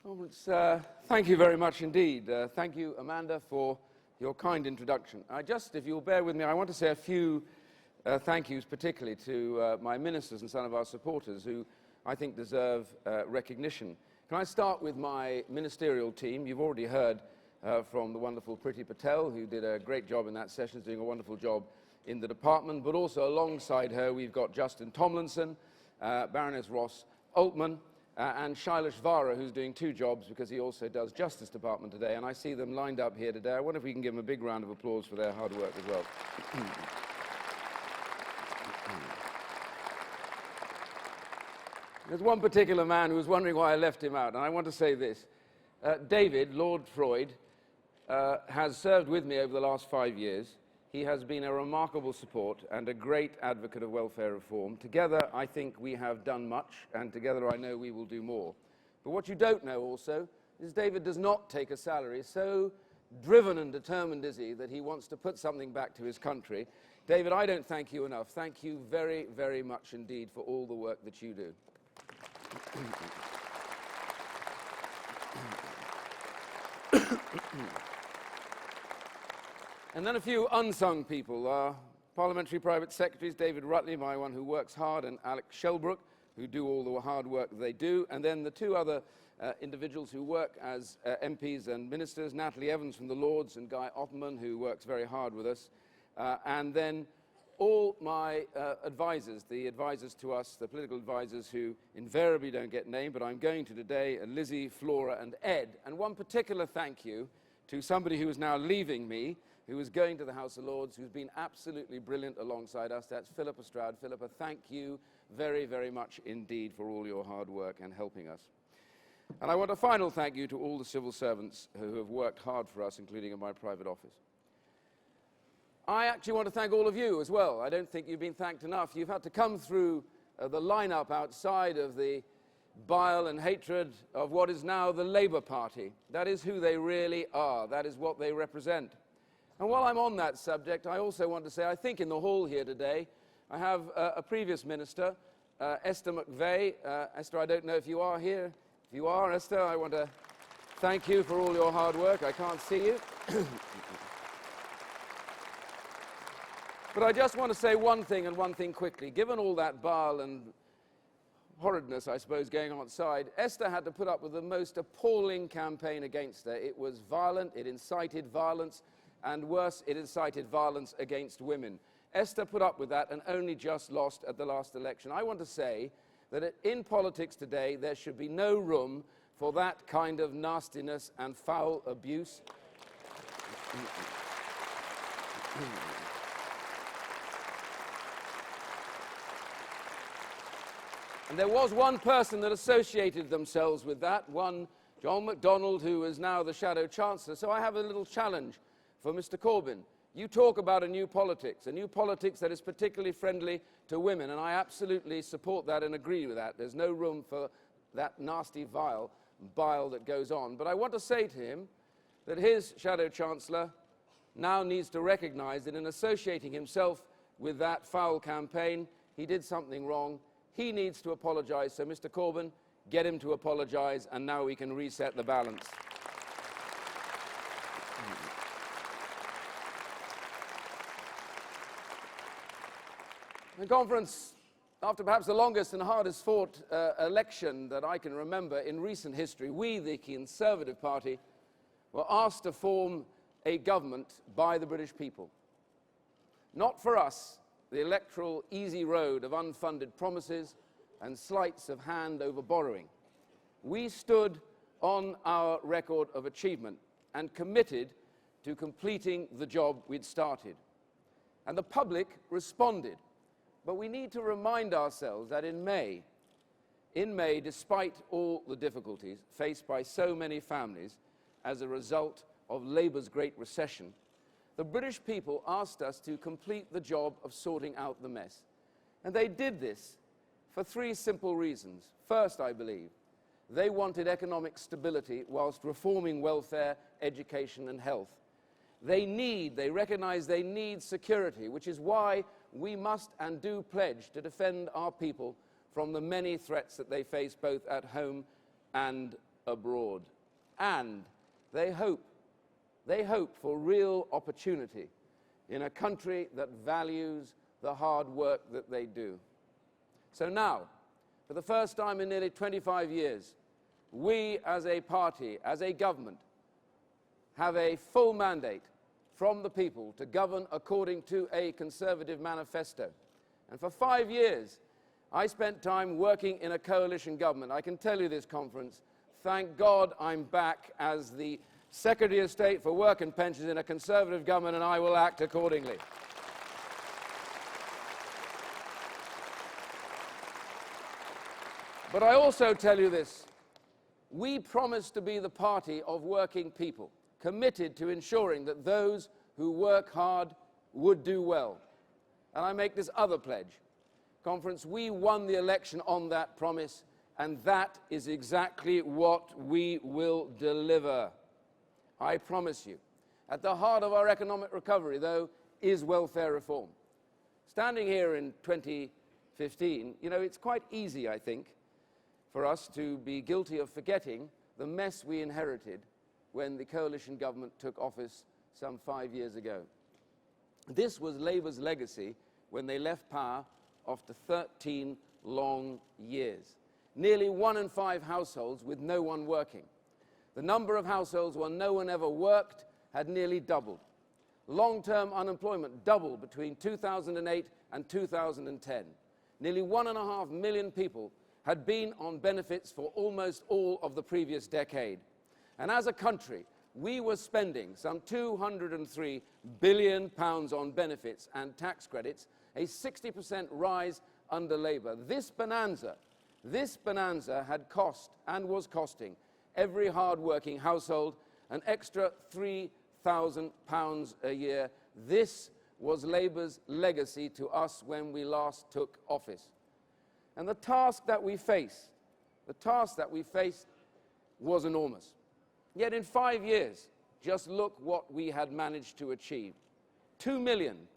Thank you very much indeed. Thank you, Amanda, for your kind introduction. If you'll bear with me, I want to say a few thank yous, particularly to my ministers and some of our supporters who I think deserve recognition. Can I start with my ministerial team? You've already heard from the wonderful Priti Patel, who did a great job in that session, is doing a wonderful job in the department, but also alongside her we've got Justin Tomlinson, Baroness Ross Altman, and Shailesh Vara, who's doing two jobs because he also does Justice Department today, and I see them lined up here today. I wonder if we can give them a big round of applause for their hard work as well. There's one particular man who was wondering why I left him out, and I want to say this. David, Lord Freud, has served with me over the last 5 years. He has been a remarkable support and a great advocate of welfare reform. Together, I think we have done much, and together I know we will do more. But what you don't know also is David does not take a salary. So driven and determined is he that he wants to put something back to his country. David, I don't thank you enough. Thank you very, very much indeed for all the work that you do. And then a few unsung people. Our parliamentary private secretaries, David Rutley, my one who works hard, and Alex Shelbrook, who do all the hard work they do. And then the two other individuals who work as MPs and ministers, Natalie Evans from the Lords and Guy Opperman, who works very hard with us. And then all my advisors, the advisors to us, the political advisors who invariably don't get named, but I'm going to today, Lizzie, Flora, and Ed. And one particular thank you to somebody who is now leaving me, who is going to the House of Lords, who's been absolutely brilliant alongside us. That's Philippa Stroud. Philippa, thank you very, very much indeed for all your hard work and helping us. And I want a final thank you to all the civil servants who have worked hard for us, including in my private office. I actually want to thank all of you as well. I don't think you've been thanked enough. You've had to come through the lineup outside of the bile and hatred of what is now the Labour Party. That is who they really are. That is what they represent. And while I'm on that subject, I also want to say, I think in the hall here today, I have a previous minister, Esther McVeigh. Esther, I don't know if you are here. If you are, Esther, I want to thank you for all your hard work. I can't see you. But I just want to say one thing, and one thing quickly. Given all that bile and horridness, I suppose, going on outside, Esther had to put up with the most appalling campaign against her. It was violent, it incited violence, and worse, it incited violence against women. Esther put up with that and only just lost at the last election. I want to say that in politics today, there should be no room for that kind of nastiness and foul abuse. And there was one person that associated themselves with that, one John MacDonald, who is now the Shadow Chancellor. So I have a little challenge for Mr. Corbyn. You talk about a new politics that is particularly friendly to women, and I absolutely support that and agree with that. There's no room for that nasty bile that goes on. But I want to say to him that his Shadow Chancellor now needs to recognise that in associating himself with that foul campaign, he did something wrong. He needs to apologise. So, Mr. Corbyn, get him to apologise, and now we can reset the balance. The conference, after perhaps the longest and hardest fought election that I can remember in recent history, we, the Conservative Party, were asked to form a government by the British people. Not for us, the electoral easy road of unfunded promises and sleights of hand over borrowing. We stood on our record of achievement and committed to completing the job we'd started. And the public responded. But we need to remind ourselves that in May, despite all the difficulties faced by so many families as a result of Labour's Great Recession, the British people asked us to complete the job of sorting out the mess. And they did this for three simple reasons. First, I believe, they wanted economic stability whilst reforming welfare, education and health. They recognise they need security, which is why we must and do pledge to defend our people from the many threats that they face both at home and abroad. And they hope for real opportunity in a country that values the hard work that they do. So now, for the first time in nearly 25 years, we as a party, as a government, have a full mandate from the people to govern according to a Conservative manifesto. And for 5 years, I spent time working in a coalition government. I can tell you this, conference, thank God I'm back as the Secretary of State for Work and Pensions in a Conservative government, and I will act accordingly. But I also tell you this, we promise to be the party of working people, committed to ensuring that those who work hard would do well. And I make this other pledge. Conference, we won the election on that promise, and that is exactly what we will deliver. I promise you. At the heart of our economic recovery, though, is welfare reform. Standing here in 2015, it's quite easy, I think, for us to be guilty of forgetting the mess we inherited when the coalition government took office some 5 years ago. This was Labour's legacy when they left power after 13 long years. Nearly 1 in 5 households with no one working. The number of households where no one ever worked had nearly doubled. Long-term unemployment doubled between 2008 and 2010. Nearly 1.5 million people had been on benefits for almost all of the previous decade. And as a country, we were spending some £203 billion on benefits and tax credits, a 60% rise under Labour. This bonanza had cost and was costing every hard-working household an extra £3,000 a year. This was Labour's legacy to us when we last took office. And the task that we faced was enormous. Yet in 5 years, just look what we had managed to achieve. 2 million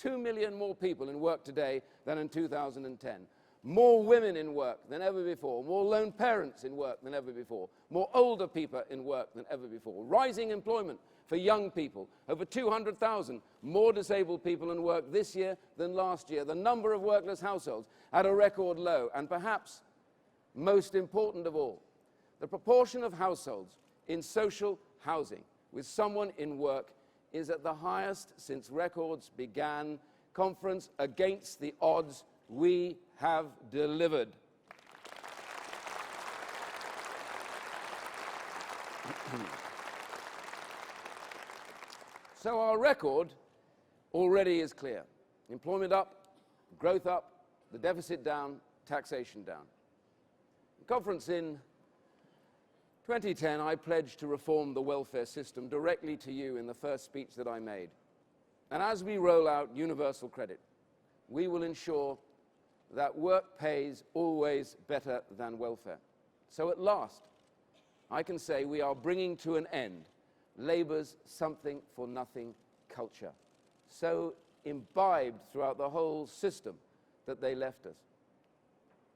more people in work today than in 2010. More women in work than ever before. More lone parents in work than ever before. More older people in work than ever before. Rising employment for young people. Over 200,000 more disabled people in work this year than last year. The number of workless households at a record low. And perhaps most important of all, the proportion of households in social housing with someone in work is at the highest since records began. Conference, against the odds, we have delivered. So our record already is clear. Employment up, growth up, the deficit down, taxation down. Conference, in 2010, I pledged to reform the welfare system directly to you in the first speech that I made. And as we roll out universal credit, we will ensure that work pays always better than welfare. So at last, I can say we are bringing to an end Labour's something-for-nothing culture, so imbibed throughout the whole system that they left us.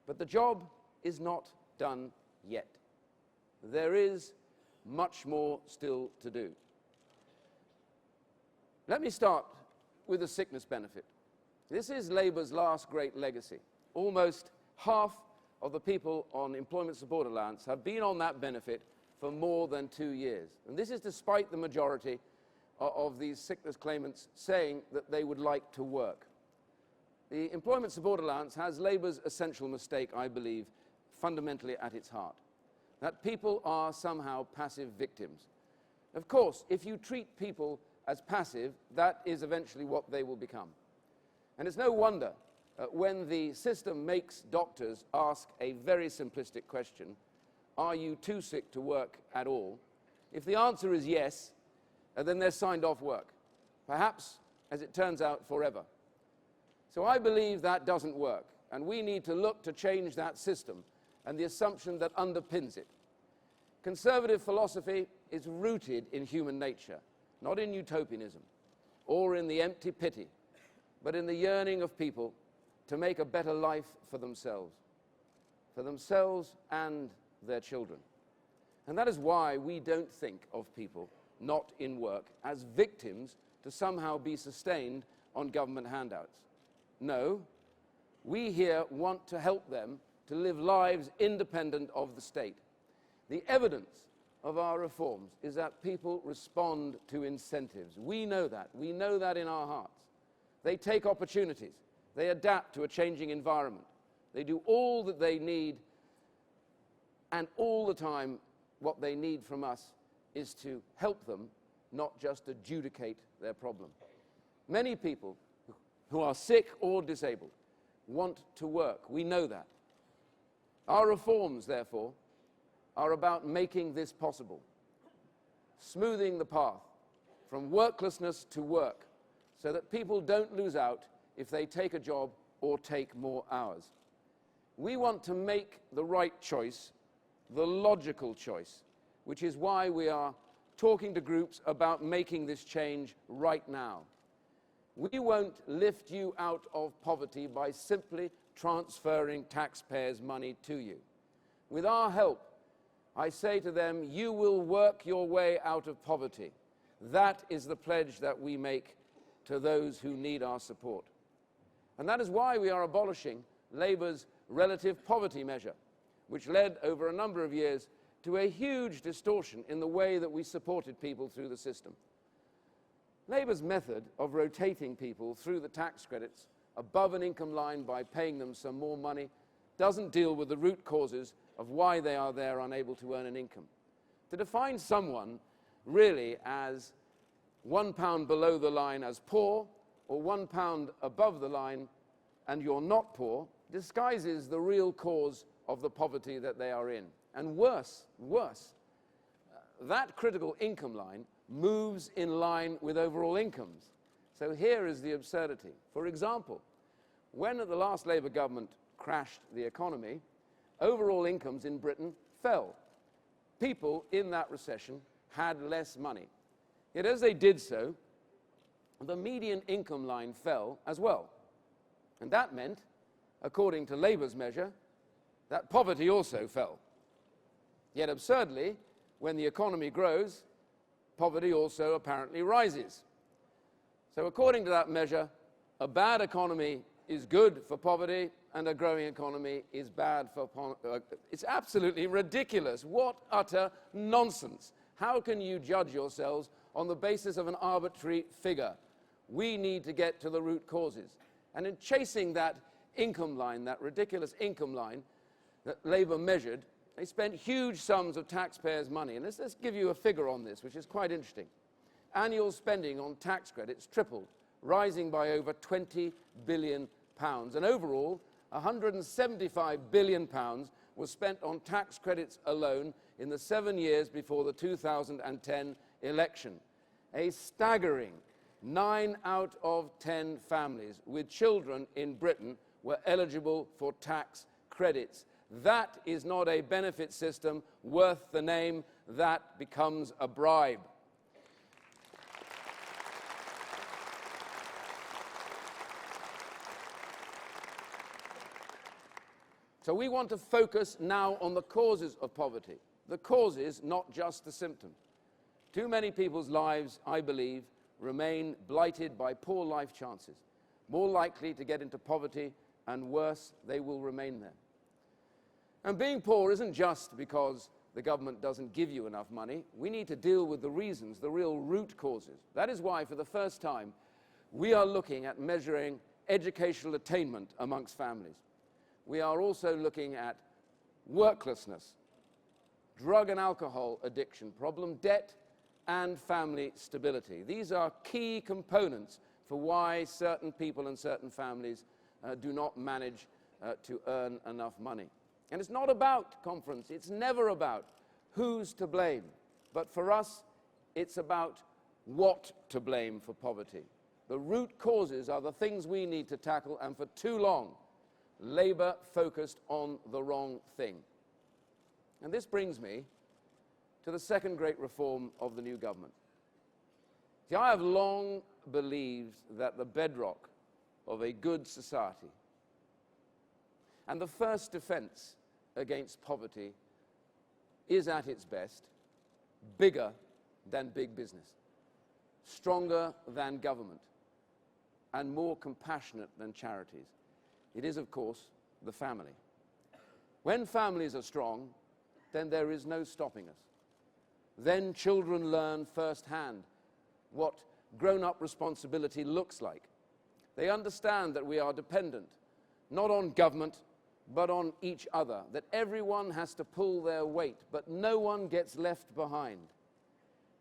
But the job is not done yet. There is much more still to do. Let me start with the sickness benefit. This is Labour's last great legacy. Almost half of the people on employment support allowance have been on that benefit for more than 2 years. And this is despite the majority of these sickness claimants saying that they would like to work. The employment support allowance has Labour's essential mistake, I believe, fundamentally at its heart. That people are somehow passive victims. Of course, if you treat people as passive, that is eventually what they will become. And it's no wonder when the system makes doctors ask a very simplistic question, are you too sick to work at all? If the answer is yes, then they're signed off work. Perhaps, as it turns out, forever. So I believe that doesn't work, and we need to look to change that system and the assumption that underpins it. Conservative philosophy is rooted in human nature, not in utopianism or in the empty pity, but in the yearning of people to make a better life for themselves and their children. And that is why we don't think of people not in work as victims to somehow be sustained on government handouts. No, we here want to help them to live lives independent of the state. The evidence of our reforms is that people respond to incentives. We know that. We know that in our hearts. They take opportunities. They adapt to a changing environment. They do all that they need, and all the time what they need from us is to help them, not just adjudicate their problem. Many people who are sick or disabled want to work. We know that. Our reforms, therefore, are about making this possible, smoothing the path from worklessness to work so that people don't lose out if they take a job or take more hours. We want to make the right choice, the logical choice, which is why we are talking to groups about making this change right now. We won't lift you out of poverty by simply transferring taxpayers' money to you. With our help, I say to them, you will work your way out of poverty. That is the pledge that we make to those who need our support. And that is why we are abolishing Labour's relative poverty measure, which led over a number of years to a huge distortion in the way that we supported people through the system. Labour's method of rotating people through the tax credits above an income line by paying them some more money doesn't deal with the root causes of why they are there unable to earn an income. To define someone really as £1 below the line as poor or £1 above the line and you're not poor disguises the real cause of the poverty that they are in. And worse, that critical income line moves in line with overall incomes. So here is the absurdity. For example, when the last Labour government crashed the economy, overall incomes in Britain fell. People in that recession had less money. Yet as they did so, the median income line fell as well. And that meant, according to Labour's measure, that poverty also fell. Yet absurdly, when the economy grows, poverty also apparently rises. So according to that measure, a bad economy is good for poverty and a growing economy is bad for poverty. It's absolutely ridiculous. What utter nonsense. How can you judge yourselves on the basis of an arbitrary figure? We need to get to the root causes. And in chasing that income line, that ridiculous income line that Labour measured, they spent huge sums of taxpayers' money. And let's give you a figure on this, which is quite interesting. Annual spending on tax credits tripled, rising by over £20 billion. And overall, £175 billion was spent on tax credits alone in the 7 years before the 2010 election. A staggering 9 out of 10 families with children in Britain were eligible for tax credits. That is not a benefit system worth the name. That becomes a bribe. So we want to focus now on the causes of poverty. The causes, not just the symptoms. Too many people's lives, I believe, remain blighted by poor life chances, more likely to get into poverty, and worse, they will remain there. And being poor isn't just because the government doesn't give you enough money. We need to deal with the reasons, the real root causes. That is why, for the first time, we are looking at measuring educational attainment amongst families. We are also looking at worklessness, drug and alcohol addiction problem, debt, and family stability. These are key components for why certain people and certain families do not manage to earn enough money. And it's not about conference. It's never about who's to blame. But for us, it's about what to blame for poverty. The root causes are the things we need to tackle, and for too long, Labour focused on the wrong thing. And this brings me to the second great reform of the new government. See, I have long believed that the bedrock of a good society and the first defense against poverty is at its best bigger than big business, stronger than government, and more compassionate than charities. It is, of course, the family. When families are strong, then there is no stopping us. Then children learn firsthand what grown-up responsibility looks like. They understand that we are dependent, not on government, but on each other, that everyone has to pull their weight, but no one gets left behind.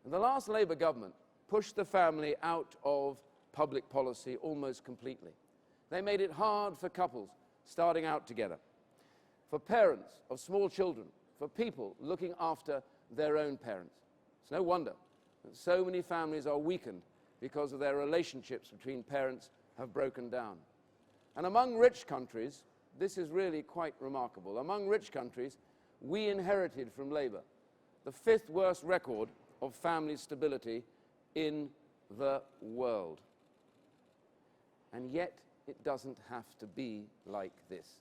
And the last Labour government pushed the family out of public policy almost completely. They made it hard for couples starting out together, for parents of small children, for people looking after their own parents. It's no wonder that so many families are weakened because of their relationships between parents have broken down. And among rich countries, this is really quite remarkable. Among rich countries, we inherited from Labour the 5th worst record of family stability in the world. And yet, it doesn't have to be like this.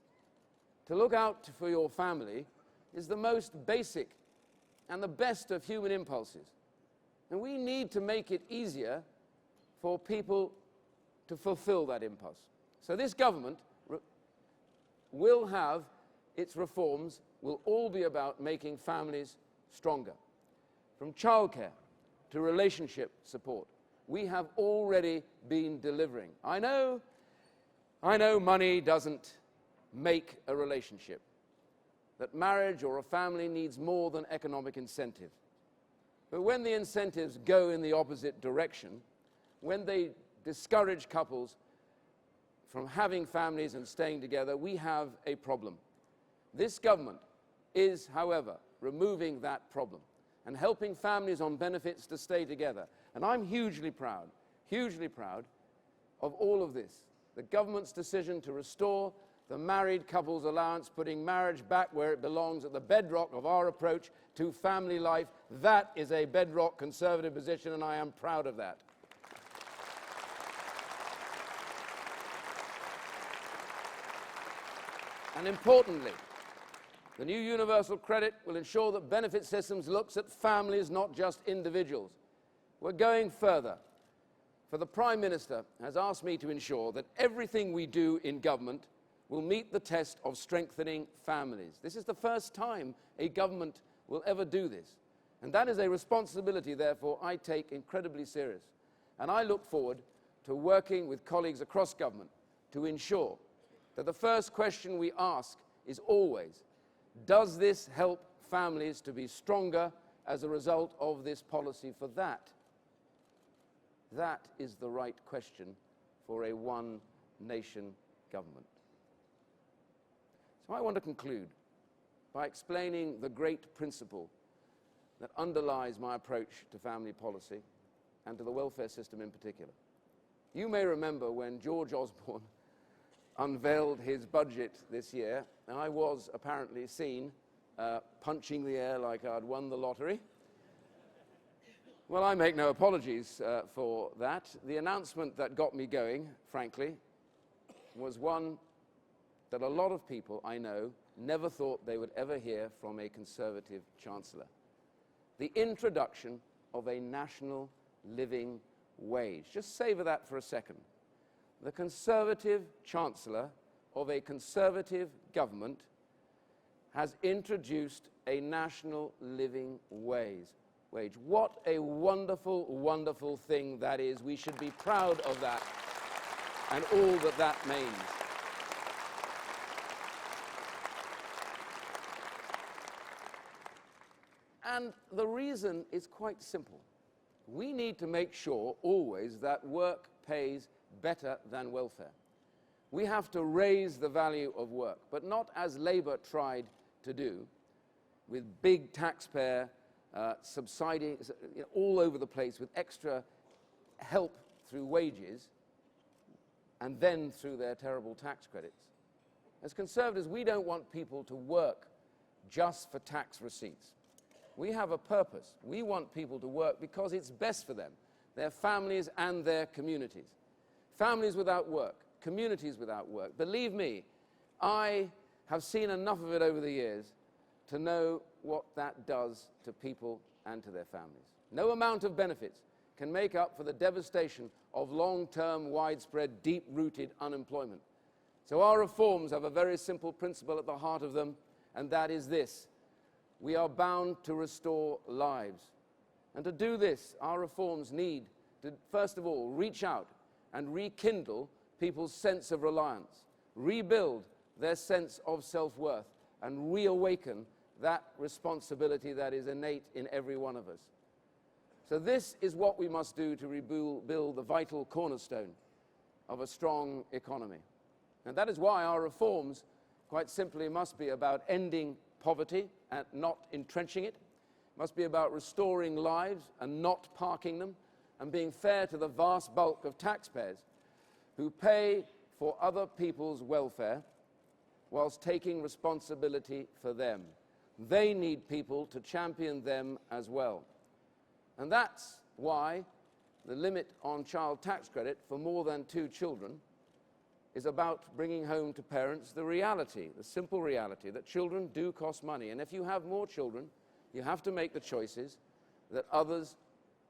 To look out for your family is the most basic and the best of human impulses. And we need to make it easier for people to fulfill that impulse. So this government will have its reforms, will all be about making families stronger. From childcare to relationship support, we have already been delivering. I know money doesn't make a relationship, that marriage or a family needs more than economic incentive. But when the incentives go in the opposite direction, when they discourage couples from having families and staying together, we have a problem. This government is, however, removing that problem and helping families on benefits to stay together. And I'm hugely proud of all of this. The government's decision to restore the married couples allowance, putting marriage back where it belongs at the bedrock of our approach to family life, that is a bedrock Conservative position, and I am proud of that. And importantly, the new universal credit will ensure that benefit systems looks at families, not just individuals. We're going further. For the Prime Minister has asked me to ensure that everything we do in government will meet the test of strengthening families. This is the first time a government will ever do this. And that is a responsibility, therefore, I take incredibly serious. And I look forward to working with colleagues across government to ensure that the first question we ask is always, does this help families to be stronger as a result of this policy? For that is the right question for a one-nation government. So I want to conclude by explaining the great principle that underlies my approach to family policy and to the welfare system in particular. You may remember when George Osborne unveiled his budget this year, and I was apparently seen punching the air like I'd won the lottery. Well, I make no apologies for that. The announcement that got me going, frankly, was one that a lot of people I know never thought they would ever hear from a Conservative Chancellor. The introduction of a national living wage. Just savour that for a second. The Conservative Chancellor of a Conservative government has introduced a national living wage. What a wonderful, wonderful thing that is. We should be proud of that and all that that means. And the reason is quite simple. We need to make sure always that work pays better than welfare. We have to raise the value of work, but not as Labour tried to do, with big taxpayer subsiding all over the place with extra help through wages and then through their terrible tax credits. As Conservatives, we don't want people to work just for tax receipts. We have a purpose. We want people to work because it's best for them, their families and their communities. Families without work, communities without work. Believe me, I have seen enough of it over the years to know what that does to people and to their families. No amount of benefits can make up for the devastation of long-term, widespread, deep-rooted unemployment. So our reforms have a very simple principle at the heart of them, and that is this: we are bound to restore lives. And to do this, our reforms need to, first of all, reach out and rekindle people's sense of reliance, rebuild their sense of self-worth, and reawaken that responsibility that is innate in every one of us. So this is what we must do to rebuild the vital cornerstone of a strong economy. And that is why our reforms, quite simply, must be about ending poverty and not entrenching it, must be about restoring lives and not parking them, and being fair to the vast bulk of taxpayers who pay for other people's welfare whilst taking responsibility for them. They need people to champion them as well. And that's why the limit on child tax credit for more than 2 children is about bringing home to parents the reality, the simple reality, that children do cost money. And if you have more children, you have to make the choices that others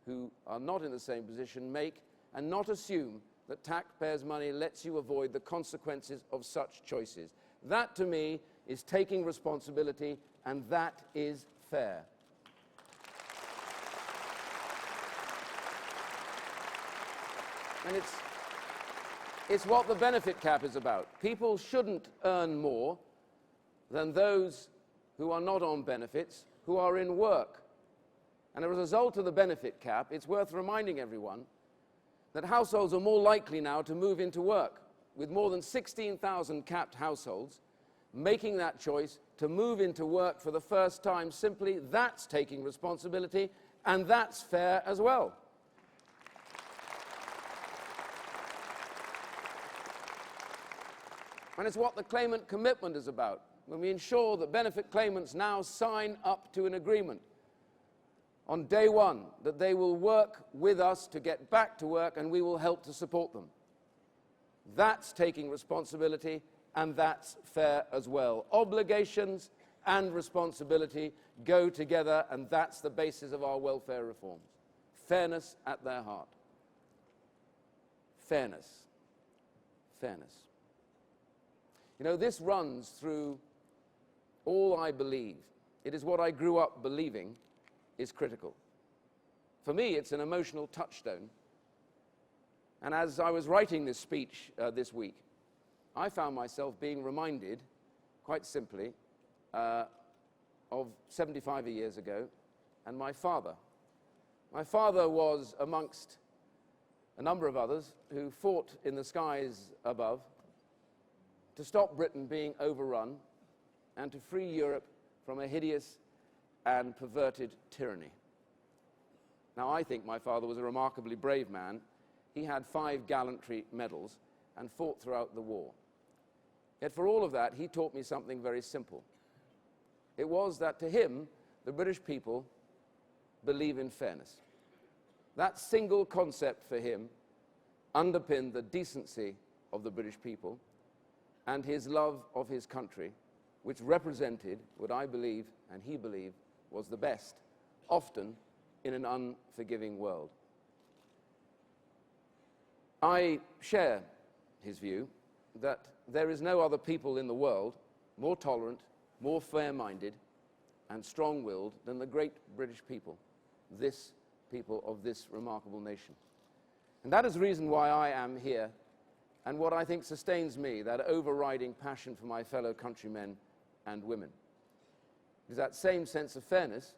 who are not in the same position make, and not assume that taxpayers' money lets you avoid the consequences of such choices. That, to me, is taking responsibility, and that is fair. And it's what the benefit cap is about. People shouldn't earn more than those who are not on benefits, who are in work. And as a result of the benefit cap, it's worth reminding everyone that households are more likely now to move into work, with more than 16,000 capped households making that choice to move into work for the first time. Simply, that's taking responsibility, and that's fair as well. And it's what the claimant commitment is about, when we ensure that benefit claimants now sign up to an agreement on day one that they will work with us to get back to work, and we will help to support them. That's taking responsibility, and that's fair as well. Obligations and responsibility go together, and that's the basis of our welfare reforms. Fairness at their heart. Fairness. Fairness. You know, this runs through all I believe. It is what I grew up believing is critical. For me, it's an emotional touchstone. And as I was writing this speech this week, I found myself being reminded, quite simply, of 75 years ago, and my father. My father was amongst a number of others who fought in the skies above to stop Britain being overrun and to free Europe from a hideous and perverted tyranny. Now, I think my father was a remarkably brave man. He had 5 gallantry medals and fought throughout the war. Yet for all of that, he taught me something very simple. It was that to him, the British people believe in fairness. That single concept for him underpinned the decency of the British people and his love of his country, which represented what I believe and he believed was the best, often in an unforgiving world. I share his view that there is no other people in the world more tolerant, more fair-minded, and strong-willed than the great British people, this people of this remarkable nation. And that is the reason why I am here, and what I think sustains me, that overriding passion for my fellow countrymen and women. It is that same sense of fairness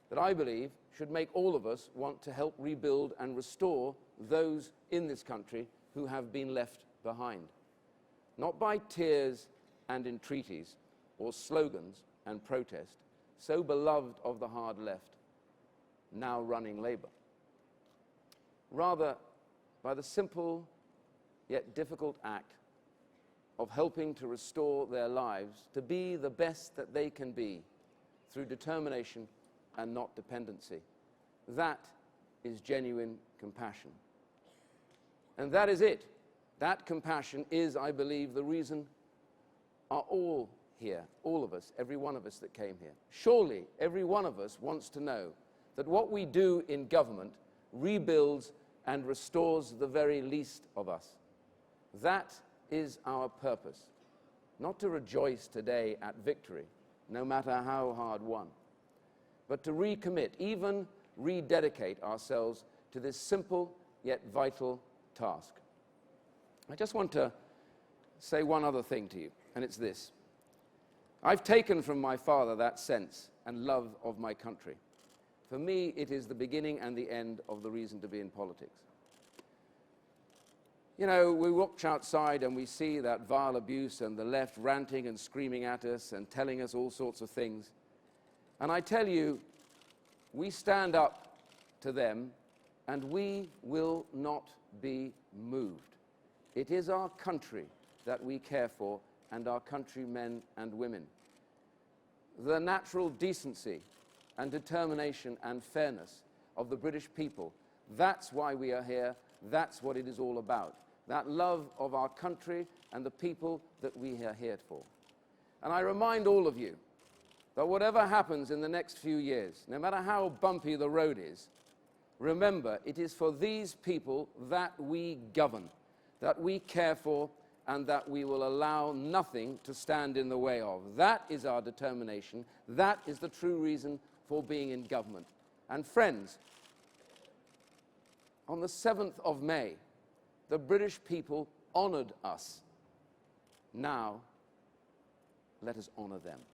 that I believe should make all of us want to help rebuild and restore those in this country who have been left behind. Not by tears and entreaties, or slogans and protest, so beloved of the hard left, now running Labour. Rather, by the simple yet difficult act of helping to restore their lives to be the best that they can be through determination and not dependency. That is genuine compassion. And that is it. That compassion is, I believe, the reason all here, all of us, every one of us that came here, surely every one of us wants to know that what we do in government rebuilds and restores the very least of us. That is our purpose. Not to rejoice today at victory, no matter how hard won, but to recommit, even rededicate ourselves to this simple yet vital task. I just want to say one other thing to you, and it's this. I've taken from my father that sense and love of my country. For me, it is the beginning and the end of the reason to be in politics. You know, we watch outside and we see that vile abuse and the left ranting and screaming at us and telling us all sorts of things. And I tell you, we stand up to them and we will not be moved. It is our country that we care for and our countrymen and women. The natural decency and determination and fairness of the British people, that's why we are here, that's what it is all about. That love of our country and the people that we are here for. And I remind all of you that whatever happens in the next few years, no matter how bumpy the road is, remember, it is for these people that we govern, that we care for, and that we will allow nothing to stand in the way of. That is our determination. That is the true reason for being in government. And friends, on the 7th of May, the British people honoured us. Now, let us honour them.